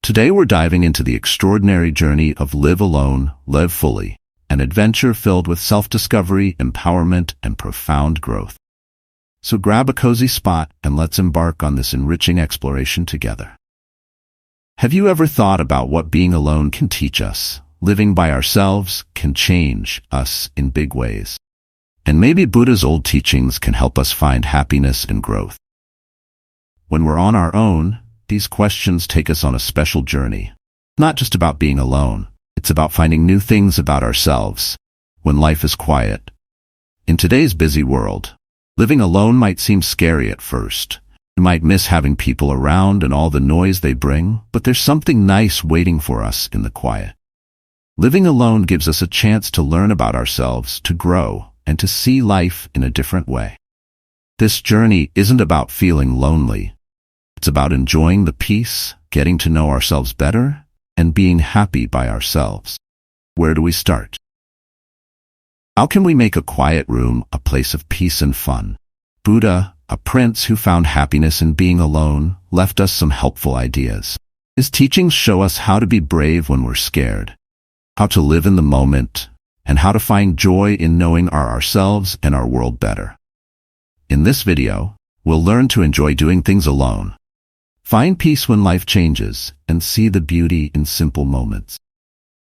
Today we're diving into the extraordinary journey of Live Alone, Live Fully, an adventure filled with self-discovery, empowerment, and profound growth. So grab a cozy spot and let's embark on this enriching exploration together. Have you ever thought about what being alone can teach us? Living by ourselves can change us in big ways. And maybe Buddha's old teachings can help us find happiness and growth. When we're on our own, these questions take us on a special journey. Not just about being alone, it's about finding new things about ourselves when life is quiet. In today's busy world, living alone might seem scary at first. You might miss having people around and all the noise they bring, but there's something nice waiting for us in the quiet. Living alone gives us a chance to learn about ourselves, to grow, and to see life in a different way. This journey isn't about feeling lonely. It's about enjoying the peace, getting to know ourselves better, and being happy by ourselves. Where do we start? How can we make a quiet room a place of peace and fun? Buddha, a prince who found happiness in being alone, left us some helpful ideas. His teachings show us how to be brave when we're scared, how to live in the moment, and how to find joy in knowing ourselves and our world better. In this video, we'll learn to enjoy doing things alone, find peace when life changes, and see the beauty in simple moments.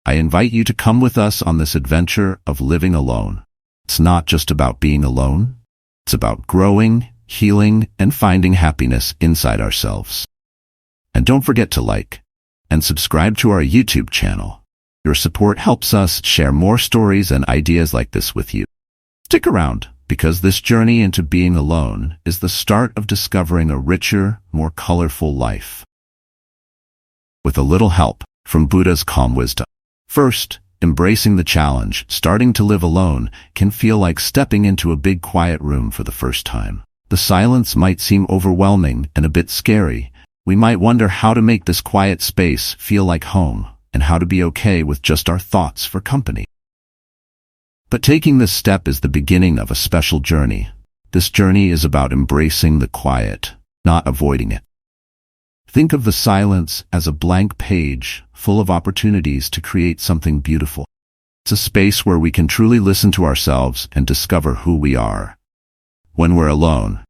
I invite you to come with us on this adventure of living alone. It's not just about being alone. It's about growing, healing, and finding happiness inside ourselves. And don't forget to like and subscribe to our YouTube channel. Your support helps us share more stories and ideas like this with you. Stick around, because this journey into being alone is the start of discovering a richer, more colorful life. With a little help from Buddha's calm wisdom. First, embracing the challenge, starting to live alone, can feel like stepping into a big quiet room for the first time. The silence might seem overwhelming and a bit scary. We might wonder how to make this quiet space feel like home, and how to be okay with just our thoughts for company. But taking this step is the beginning of a special journey. This journey is about embracing the quiet, not avoiding it. Think of the silence as a blank page full of opportunities to create something beautiful. It's a space where we can truly listen to ourselves and discover who we are. When we're alone,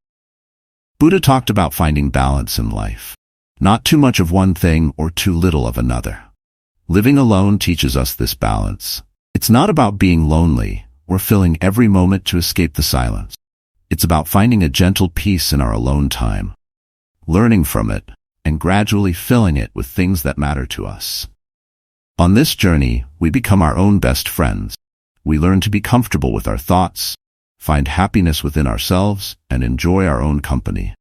Buddha talked about finding balance in life. Not too much of one thing or too little of another. Living alone teaches us this balance. It's not about being lonely or filling every moment to escape the silence. It's about finding a gentle peace in our alone time, learning from it, and gradually filling it with things that matter to us. On this journey, we become our own best friends. We learn to be comfortable with our thoughts, find happiness within ourselves, and enjoy our own company.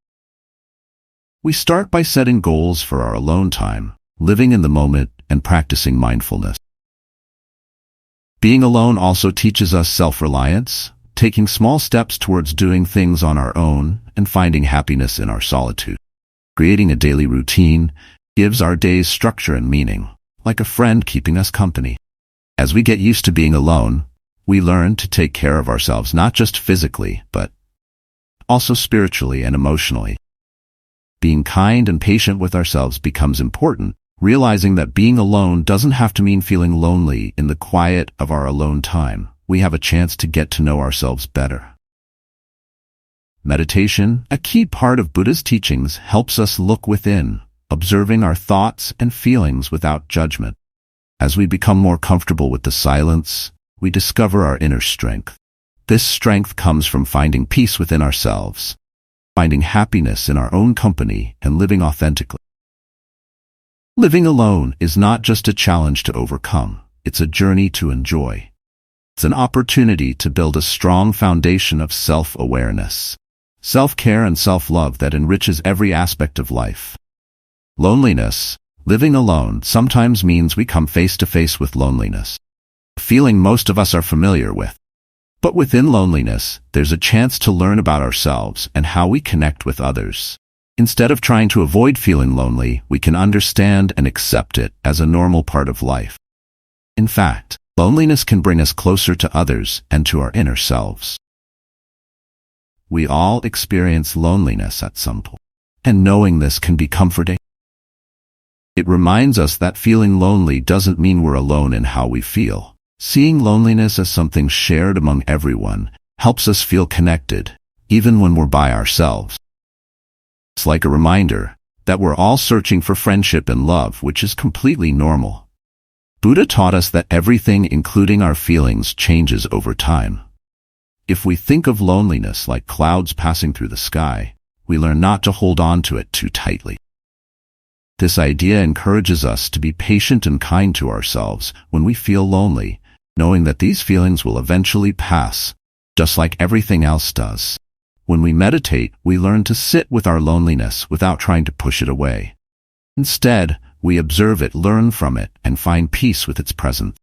We start by setting goals for our alone time, living in the moment, and practicing mindfulness. Being alone also teaches us self-reliance, taking small steps towards doing things on our own and finding happiness in our solitude. Creating a daily routine gives our days structure and meaning, like a friend keeping us company. As we get used to being alone, we learn to take care of ourselves not just physically, but also spiritually and emotionally. Being kind and patient with ourselves becomes important, realizing that being alone doesn't have to mean feeling lonely. In the quiet of our alone time, we have a chance to get to know ourselves better. Meditation, a key part of Buddha's teachings, helps us look within, observing our thoughts and feelings without judgment. As we become more comfortable with the silence, we discover our inner strength. This strength comes from finding peace within ourselves, finding happiness in our own company, and living authentically. Living alone is not just a challenge to overcome, it's a journey to enjoy. It's an opportunity to build a strong foundation of self-awareness, self-care and self-love that enriches every aspect of life. Loneliness, living alone, sometimes means we come face to face with loneliness, a feeling most of us are familiar with. But within loneliness, there's a chance to learn about ourselves and how we connect with others. Instead of trying to avoid feeling lonely, we can understand and accept it as a normal part of life. In fact, loneliness can bring us closer to others and to our inner selves. We all experience loneliness at some point, and knowing this can be comforting. It reminds us that feeling lonely doesn't mean we're alone in how we feel. Seeing loneliness as something shared among everyone helps us feel connected, even when we're by ourselves. It's like a reminder that we're all searching for friendship and love, which is completely normal. Buddha taught us that everything, including our feelings, changes over time. If we think of loneliness like clouds passing through the sky, we learn not to hold on to it too tightly. This idea encourages us to be patient and kind to ourselves when we feel lonely, knowing that these feelings will eventually pass, just like everything else does. When we meditate, we learn to sit with our loneliness without trying to push it away. Instead, we observe it, learn from it, and find peace with its presence.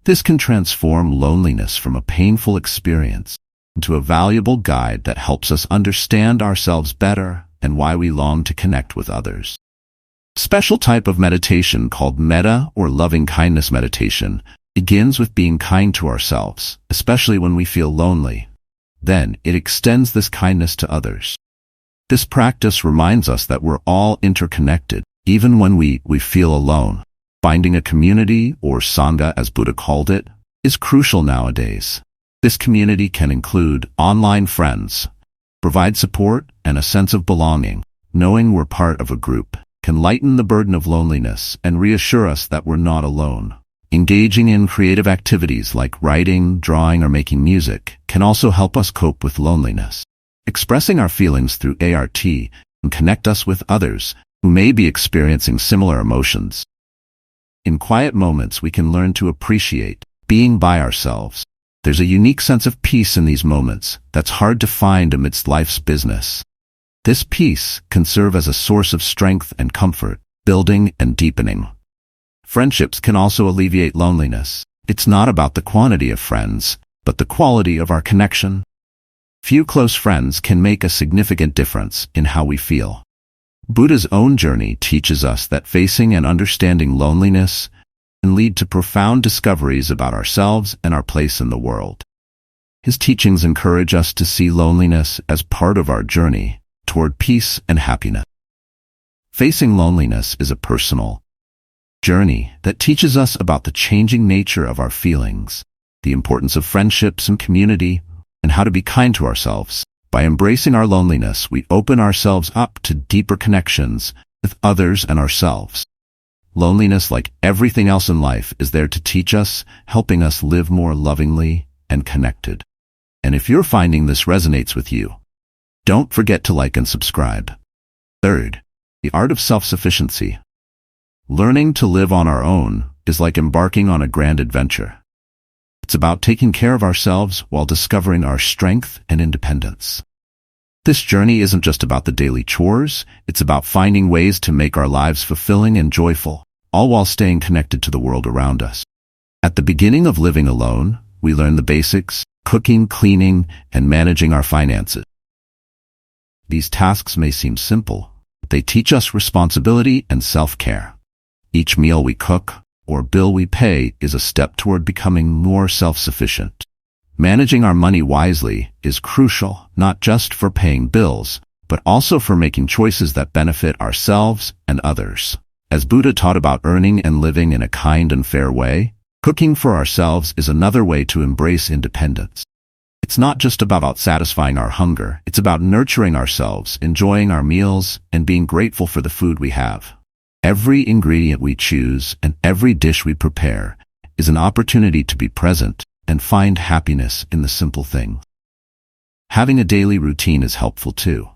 This can transform loneliness from a painful experience into a valuable guide that helps us understand ourselves better and why we long to connect with others. A special type of meditation called metta or loving-kindness meditation begins with being kind to ourselves, especially when we feel lonely. Then it extends this kindness to others. This practice reminds us that we're all interconnected, even when we feel alone. Finding a community, or sangha as Buddha called it, is crucial nowadays. This community can include online friends, provide support and a sense of belonging. Knowing we're part of a group can lighten the burden of loneliness and reassure us that we're not alone. Engaging in creative activities like writing, drawing, or making music can also help us cope with loneliness. Expressing our feelings through art can connect us with others who may be experiencing similar emotions. In quiet moments, we can learn to appreciate being by ourselves. There's a unique sense of peace in these moments that's hard to find amidst life's business. This peace can serve as a source of strength and comfort, building and deepening. Friendships can also alleviate loneliness. It's not about the quantity of friends, but the quality of our connection. Few close friends can make a significant difference in how we feel. Buddha's own journey teaches us that facing and understanding loneliness can lead to profound discoveries about ourselves and our place in the world. His teachings encourage us to see loneliness as part of our journey toward peace and happiness. Facing loneliness is a personal journey that teaches us about the changing nature of our feelings, the importance of friendships and community, and how to be kind to ourselves. By embracing our loneliness, we open ourselves up to deeper connections with others and ourselves. Loneliness, like everything else in life, is there to teach us, helping us live more lovingly and connected. And if you're finding this resonates with you, don't forget to like and subscribe. Third, the art of self-sufficiency. Learning to live on our own is like embarking on a grand adventure. It's about taking care of ourselves while discovering our strength and independence. This journey isn't just about the daily chores, it's about finding ways to make our lives fulfilling and joyful, all while staying connected to the world around us. At the beginning of living alone, we learn the basics: cooking, cleaning, and managing our finances. These tasks may seem simple, but they teach us responsibility and self-care. Each meal we cook or bill we pay is a step toward becoming more self-sufficient. Managing our money wisely is crucial, not just for paying bills, but also for making choices that benefit ourselves and others. As Buddha taught about earning and living in a kind and fair way, cooking for ourselves is another way to embrace independence. It's not just about satisfying our hunger, it's about nurturing ourselves, enjoying our meals, and being grateful for the food we have. Every ingredient we choose and every dish we prepare is an opportunity to be present and find happiness in the simple things. Having a daily routine is helpful too.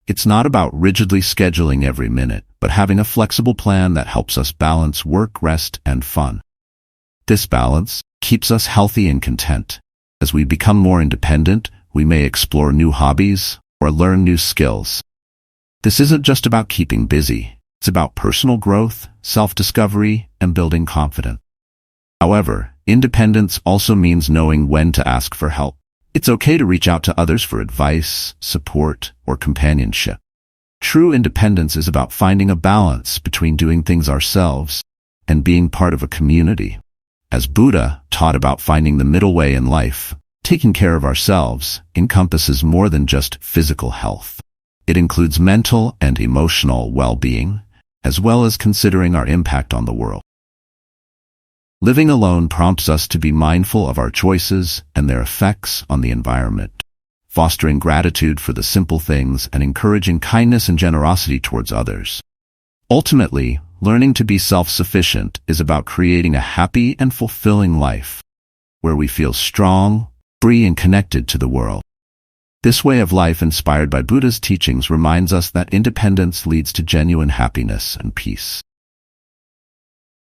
It's not about rigidly scheduling every minute, but having a flexible plan that helps us balance work, rest, and fun. This balance keeps us healthy and content. As we become more independent, we may explore new hobbies or learn new skills. This isn't just about keeping busy. It's about personal growth, self-discovery, and building confidence. However, independence also means knowing when to ask for help. It's okay to reach out to others for advice, support, or companionship. True independence is about finding a balance between doing things ourselves and being part of a community. As Buddha taught about finding the middle way in life, taking care of ourselves encompasses more than just physical health. It includes mental and emotional well-being, as well as considering our impact on the world. Living alone prompts us to be mindful of our choices and their effects on the environment, fostering gratitude for the simple things and encouraging kindness and generosity towards others. Ultimately, learning to be self-sufficient is about creating a happy and fulfilling life, where we feel strong, free, and connected to the world. This way of life, inspired by Buddha's teachings, reminds us that independence leads to genuine happiness and peace.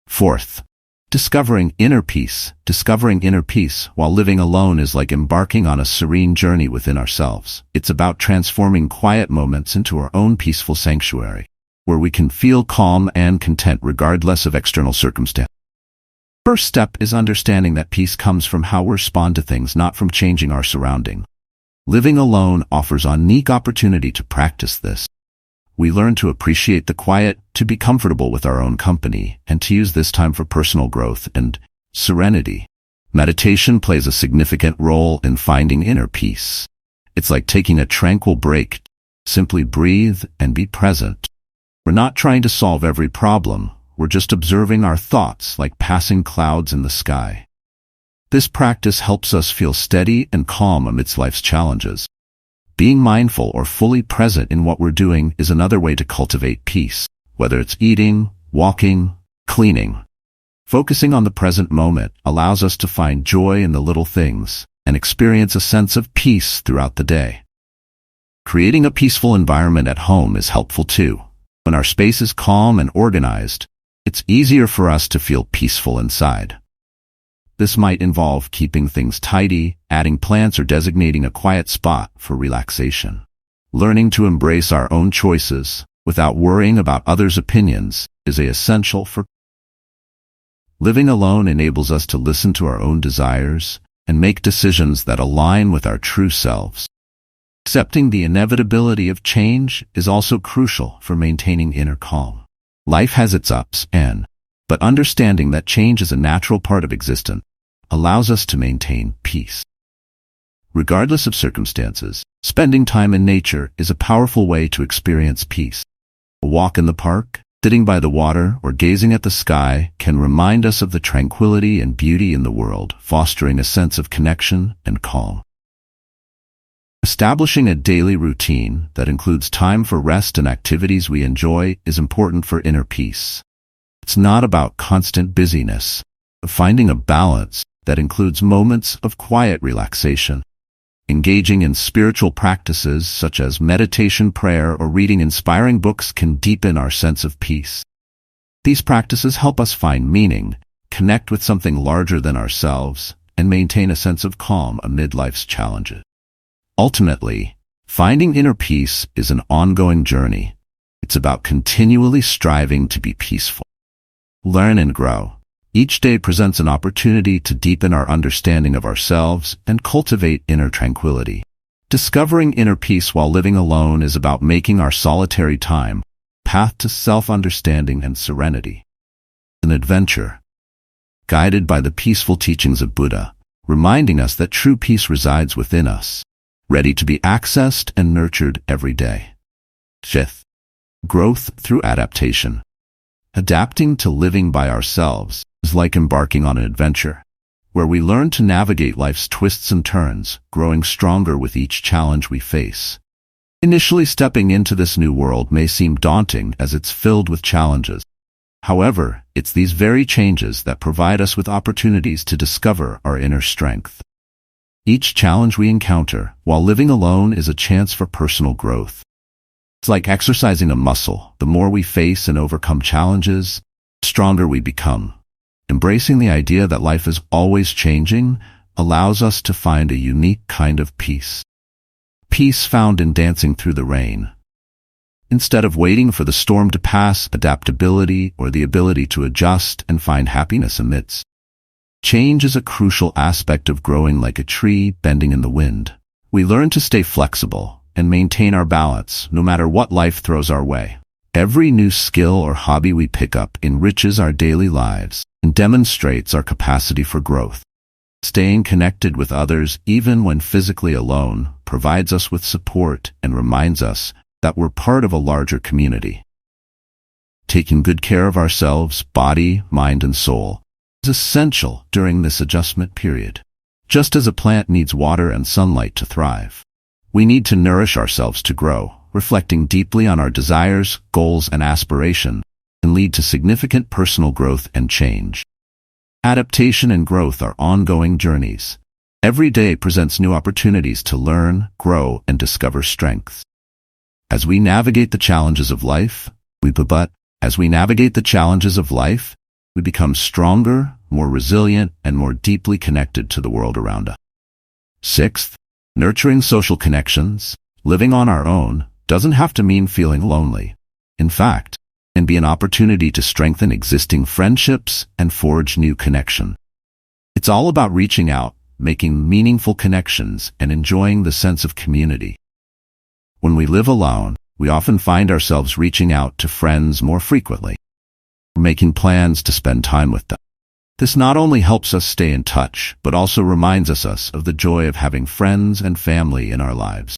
Fourth, discovering inner peace. Discovering inner peace while living alone is like embarking on a serene journey within ourselves. It's about transforming quiet moments into our own peaceful sanctuary, where we can feel calm and content regardless of external circumstances. First step is understanding that peace comes from how we respond to things, not from changing our surroundings. Living alone offers a unique opportunity to practice this. We learn to appreciate the quiet, to be comfortable with our own company, and to use this time for personal growth and serenity. Meditation plays a significant role in finding inner peace. It's like taking a tranquil break. Simply breathe and be present. We're not trying to solve every problem. We're just observing our thoughts like passing clouds in the sky. This practice helps us feel steady and calm amidst life's challenges. Being mindful or fully present in what we're doing is another way to cultivate peace, whether it's eating, walking, cleaning. Focusing on the present moment allows us to find joy in the little things and experience a sense of peace throughout the day. Creating a peaceful environment at home is helpful too. When our space is calm and organized, it's easier for us to feel peaceful inside. This might involve keeping things tidy, adding plants, or designating a quiet spot for relaxation. Learning to embrace our own choices without worrying about others' opinions is essential for living alone. Enables us to listen to our own desires and make decisions that align with our true selves. Accepting the inevitability of change is also crucial for maintaining inner calm. Life has its ups and downs, but understanding that change is a natural part of existence allows us to maintain peace. Regardless of circumstances, spending time in nature is a powerful way to experience peace. A walk in the park, sitting by the water, or gazing at the sky can remind us of the tranquility and beauty in the world, fostering a sense of connection and calm. Establishing a daily routine that includes time for rest and activities we enjoy is important for inner peace. It's not about constant busyness, but finding a balance that includes moments of quiet relaxation. Engaging in spiritual practices such as meditation, prayer, or reading inspiring books can deepen our sense of peace. These practices help us find meaning, connect with something larger than ourselves, and maintain a sense of calm amid life's challenges. Ultimately, finding inner peace is an ongoing journey. It's about continually striving to be peaceful. Learn and grow. Each day presents an opportunity to deepen our understanding of ourselves and cultivate inner tranquility. Discovering inner peace while living alone is about making our solitary time a path to self-understanding and serenity. An adventure, guided by the peaceful teachings of Buddha, reminding us that true peace resides within us, ready to be accessed and nurtured every day. Fifth, growth through adaptation. Adapting to living by ourselves is like embarking on an adventure, where we learn to navigate life's twists and turns, growing stronger with each challenge we face. Initially, stepping into this new world may seem daunting as it's filled with challenges. However, it's these very changes that provide us with opportunities to discover our inner strength. Each challenge we encounter while living alone is a chance for personal growth. It's like exercising a muscle. The more we face and overcome challenges, the stronger we become. Embracing the idea that life is always changing allows us to find a unique kind of peace. Peace found in dancing through the rain. Instead of waiting for the storm to pass, adaptability or the ability to adjust and find happiness amidst change is a crucial aspect of growing like a tree bending in the wind. We learn to stay flexible and maintain our balance no matter what life throws our way. Every new skill or hobby we pick up enriches our daily lives and demonstrates our capacity for growth. Staying connected with others, even when physically alone, provides us with support and reminds us that we're part of a larger community. Taking good care of ourselves, body, mind, and soul, is essential during this adjustment period. Just as a plant needs water and sunlight to thrive, we need to nourish ourselves to grow. Reflecting deeply on our desires, goals, and aspirations can lead to significant personal growth and change. Adaptation and growth are ongoing journeys. Every day presents new opportunities to learn, grow, and discover strengths. As we navigate the challenges of life, we become stronger, more resilient, and more deeply connected to the world around us. Sixth, nurturing social connections. Living on our own doesn't have to mean feeling lonely. In fact, it can be an opportunity to strengthen existing friendships and forge new connections. It's all about reaching out, making meaningful connections, and enjoying the sense of community. When we live alone, we often find ourselves reaching out to friends more frequently, making plans to spend time with them. This not only helps us stay in touch, but also reminds us of the joy of having friends and family in our lives.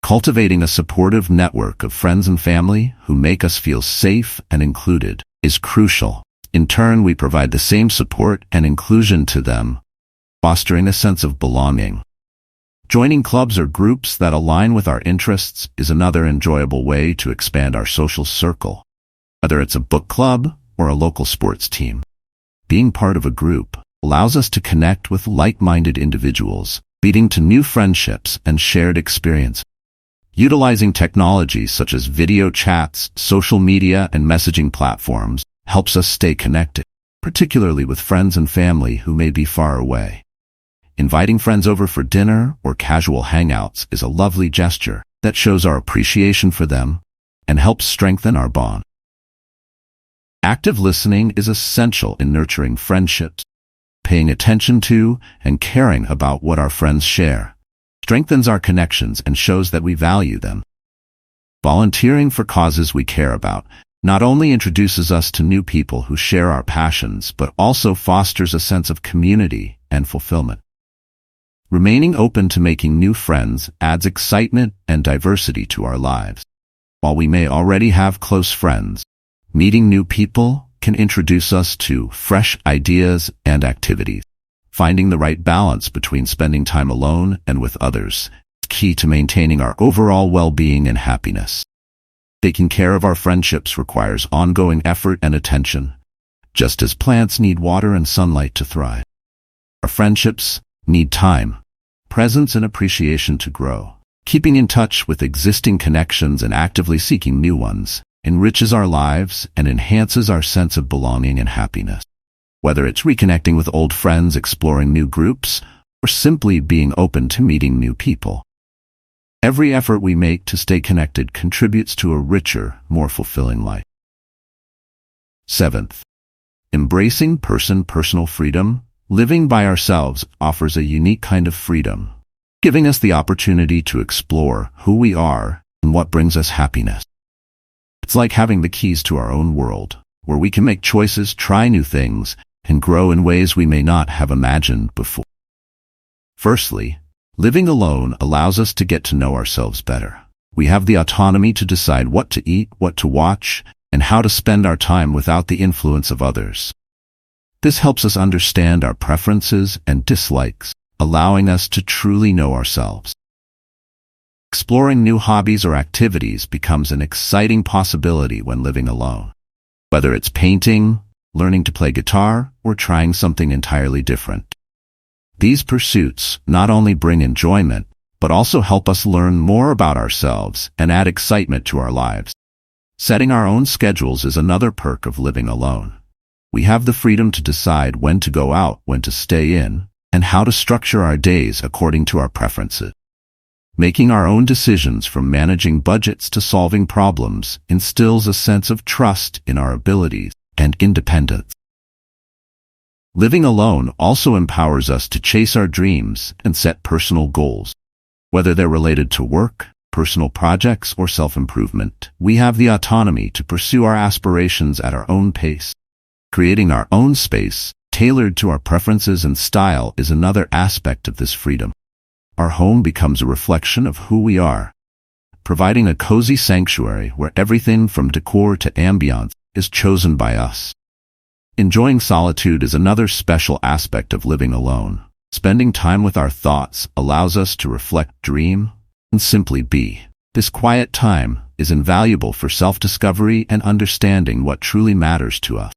Cultivating a supportive network of friends and family who make us feel safe and included is crucial. In turn, we provide the same support and inclusion to them, fostering a sense of belonging. Joining clubs or groups that align with our interests is another enjoyable way to expand our social circle. Whether it's a book club or a local sports team, being part of a group allows us to connect with like-minded individuals, leading to new friendships and shared experiences. Utilizing technologies such as video chats, social media, and messaging platforms helps us stay connected, particularly with friends and family who may be far away. Inviting friends over for dinner or casual hangouts is a lovely gesture that shows our appreciation for them and helps strengthen our bond. Active listening is essential in nurturing friendships. Paying attention to and caring about what our friends share strengthens our connections and shows that we value them. Volunteering for causes we care about not only introduces us to new people who share our passions, but also fosters a sense of community and fulfillment. Remaining open to making new friends adds excitement and diversity to our lives. While we may already have close friends, meeting new people can introduce us to fresh ideas and activities. Finding the right balance between spending time alone and with others is key to maintaining our overall well-being and happiness. Taking care of our friendships requires ongoing effort and attention, just as plants need water and sunlight to thrive. Our friendships need time, presence, and appreciation to grow. Keeping in touch with existing connections and actively seeking new ones enriches our lives and enhances our sense of belonging and happiness. Whether it's reconnecting with old friends, exploring new groups, or simply being open to meeting new people, every effort we make to stay connected contributes to a richer, more fulfilling life. Seventh, embracing personal freedom. Living by ourselves offers a unique kind of freedom, giving us the opportunity to explore who we are and what brings us happiness. It's like having the keys to our own world, where we can make choices, try new things, and grow in ways we may not have imagined before. Firstly, living alone allows us to get to know ourselves better. We have the autonomy to decide what to eat, what to watch, and how to spend our time without the influence of others. This helps us understand our preferences and dislikes, allowing us to truly know ourselves. Exploring new hobbies or activities becomes an exciting possibility when living alone. Whether it's painting, learning to play guitar, or trying something entirely different. These pursuits not only bring enjoyment, but also help us learn more about ourselves and add excitement to our lives. Setting our own schedules is another perk of living alone. We have the freedom to decide when to go out, when to stay in, and how to structure our days according to our preferences. Making our own decisions, from managing budgets to solving problems, instills a sense of trust in our abilities and independence. Living alone also empowers us to chase our dreams and set personal goals. Whether they're related to work, personal projects, or self-improvement, we have the autonomy to pursue our aspirations at our own pace. Creating our own space, tailored to our preferences and style, is another aspect of this freedom. Our home becomes a reflection of who we are. providing a cozy sanctuary where everything from decor to ambiance is chosen by us. Enjoying solitude is another special aspect of living alone. Spending time with our thoughts allows us to reflect, dream, and simply be. This quiet time is invaluable for self-discovery and understanding what truly matters to us.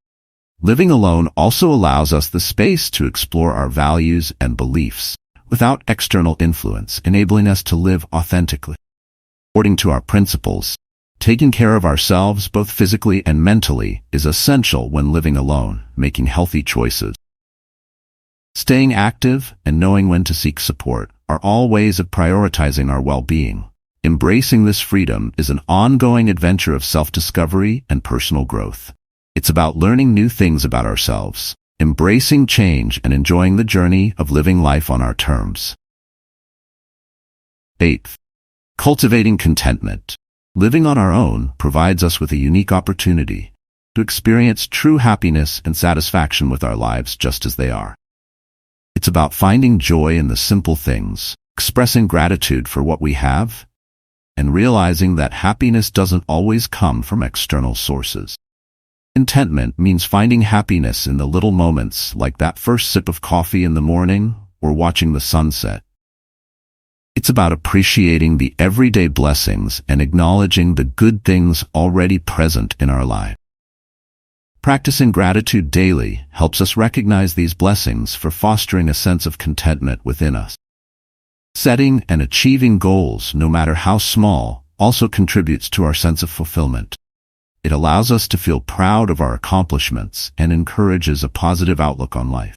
Living alone also allows us the space to explore our values and beliefs without external influence, enabling us to live authentically. According to our principles, taking care of ourselves both physically and mentally is essential when living alone, making healthy choices. Staying active and knowing when to seek support are all ways of prioritizing our well-being. Embracing this freedom is an ongoing adventure of self-discovery and personal growth. It's about learning new things about ourselves, embracing change, and enjoying the journey of living life on our terms. 8th, cultivating contentment. Living on our own provides us with a unique opportunity to experience true happiness and satisfaction with our lives just as they are. It's about finding joy in the simple things, expressing gratitude for what we have, and realizing that happiness doesn't always come from external sources. Contentment means finding happiness in the little moments like that first sip of coffee in the morning or watching the sunset. It's about appreciating the everyday blessings and acknowledging the good things already present in our life. Practicing gratitude daily helps us recognize these blessings for fostering a sense of contentment within us. Setting and achieving goals, no matter how small, also contributes to our sense of fulfillment. It allows us to feel proud of our accomplishments and encourages a positive outlook on life.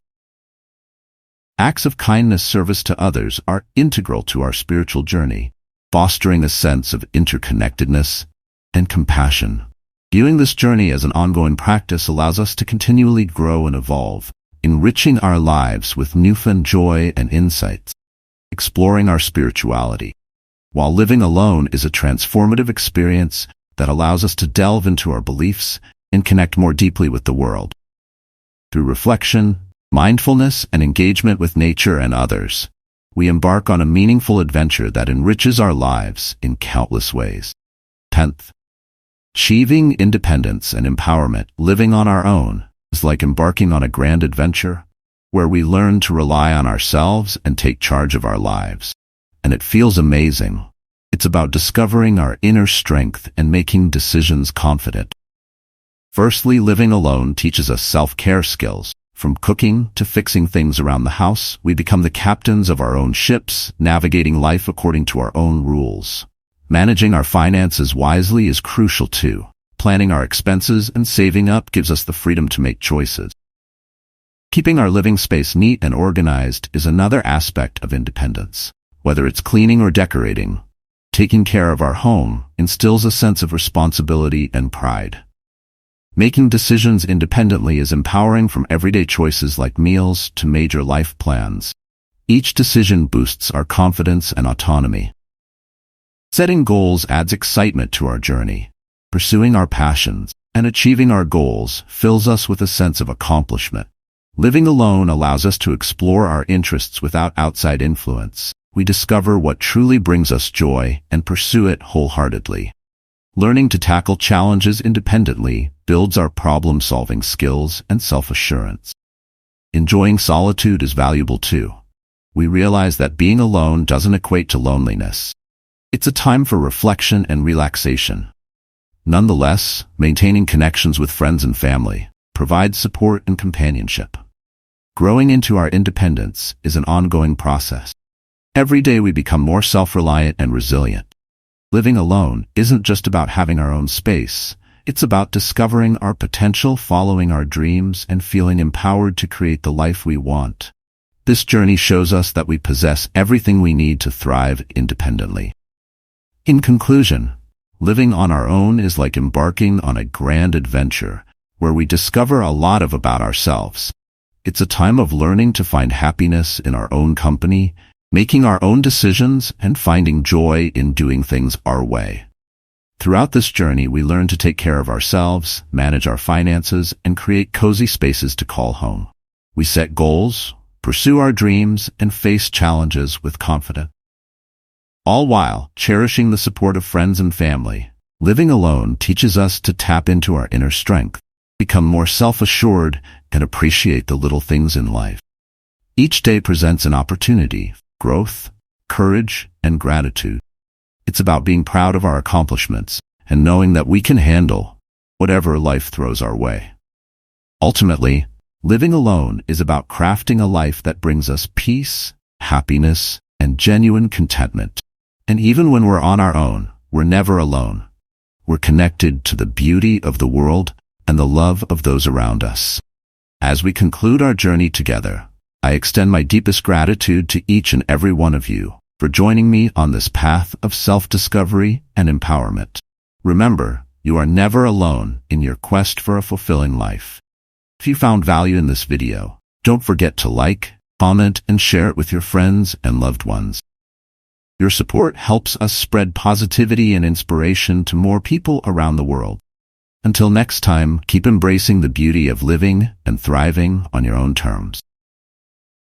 Acts of kindness, service to others are integral to our spiritual journey, fostering a sense of interconnectedness and compassion. Viewing this journey as an ongoing practice allows us to continually grow and evolve, enriching our lives with newfound joy and insights. Exploring our spirituality. While living alone is a transformative experience that allows us to delve into our beliefs and connect more deeply with the world. Through reflection, mindfulness, and engagement with nature and others, we embark on a meaningful adventure that enriches our lives in countless ways. 10th, achieving independence and empowerment. Living on our own is like embarking on a grand adventure where we learn to rely on ourselves and take charge of our lives. And it feels amazing. It's about discovering our inner strength and making decisions confident. Firstly, living alone teaches us self-care skills. From cooking to fixing things around the house, we become the captains of our own ships, navigating life according to our own rules. Managing our finances wisely is crucial too. Planning our expenses and saving up gives us the freedom to make choices. Keeping our living space neat and organized is another aspect of independence. Whether it's cleaning or decorating, taking care of our home instills a sense of responsibility and pride. Making decisions independently is empowering, from everyday choices like meals to major life plans. Each decision boosts our confidence and autonomy. Setting goals adds excitement to our journey. Pursuing our passions and achieving our goals fills us with a sense of accomplishment. Living alone allows us to explore our interests without outside influence. We discover what truly brings us joy and pursue it wholeheartedly. Learning to tackle challenges independently builds our problem-solving skills and self-assurance. Enjoying solitude is valuable too. We realize that being alone doesn't equate to loneliness. It's a time for reflection and relaxation. Nonetheless, maintaining connections with friends and family provides support and companionship. Growing into our independence is an ongoing process. Every day we become more self-reliant and resilient. Living alone isn't just about having our own space. It's about discovering our potential, following our dreams, and feeling empowered to create the life we want. This journey shows us that we possess everything we need to thrive independently. In conclusion, living on our own is like embarking on a grand adventure where we discover a lot about ourselves. It's a time of learning to find happiness in our own company, making our own decisions, and finding joy in doing things our way. Throughout this journey, we learn to take care of ourselves, manage our finances, and create cozy spaces to call home. We set goals, pursue our dreams, and face challenges with confidence. all while cherishing the support of friends and family. Living alone teaches us to tap into our inner strength, become more self-assured, and appreciate the little things in life. Each day presents an opportunity, growth, courage, and gratitude. It's about being proud of our accomplishments and knowing that we can handle whatever life throws our way. Ultimately, living alone is about crafting a life that brings us peace, happiness, and genuine contentment. And even when we're on our own, we're never alone. We're connected to the beauty of the world and the love of those around us. As we conclude our journey together, I extend my deepest gratitude to each and every one of you for joining me on this path of self-discovery and empowerment. Remember, you are never alone in your quest for a fulfilling life. If you found value in this video, don't forget to like, comment, and share it with your friends and loved ones. Your support helps us spread positivity and inspiration to more people around the world. Until next time, keep embracing the beauty of living and thriving on your own terms.